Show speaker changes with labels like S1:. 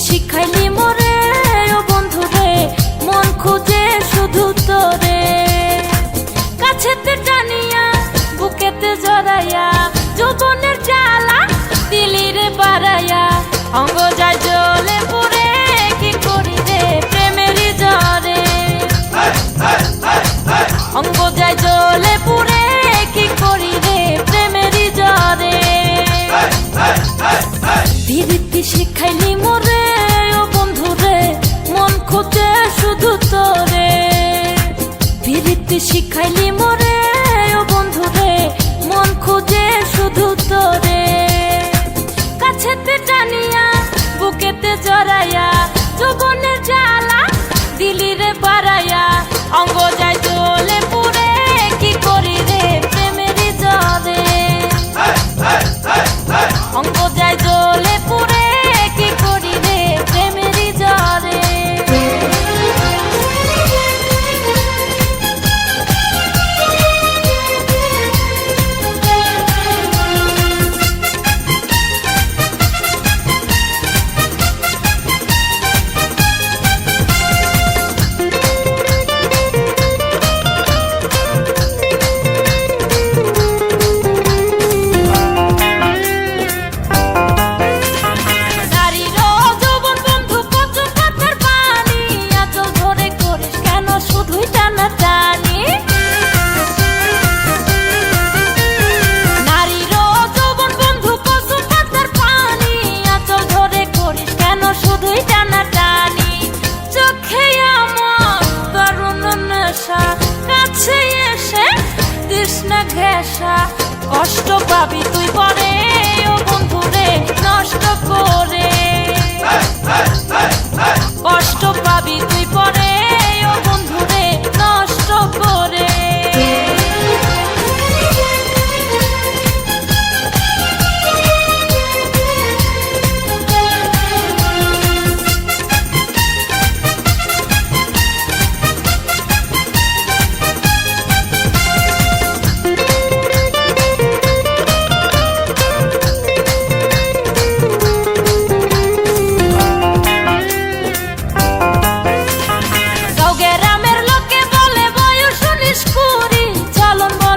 S1: শিখাইলি মোরে ও বন্ধু রে, মন খুঁজে শুধু তোরে। কাছেতে টানিয়া বুকেতে জড়াইয়া, যৌবনের জ্বালা দিলি রে বাড়াইয়া, অঙ্গ যায় জ্বলে পুড়ে, কি করি রে প্রেমেরই জ্বরে। অঙ্গ যায় জ্বলে পুড়ে, কি করি রে প্রেমেরই জ্বরে। প্রীতি শিখাইলি মোরে ও বন্ধু রে, মন খুঁজে শুধু তোরে। প্রীতি শিখাইলি মোরে ও বন্ধু রে, মন খুঁজে শুধু তোরে। কাছেতে টানিয়া বুকেতে জড়াইয়া, যৌবনের জ্বালা দিলি রে বাড়াইয়া, অঙ্গ যায় জ্বলে পুড়ে, কি করি রে প্রেমেরই জ্বরে। অঙ্গ যায় জ্বলে পুড়ে, কি করি রে প্রেমেরই জ্বরে। কাছে এসে তৃষ্ণা ঘেঁষা, কষ্ট পাবি তুই পরে ও বন্ধু রে নষ্ট করে।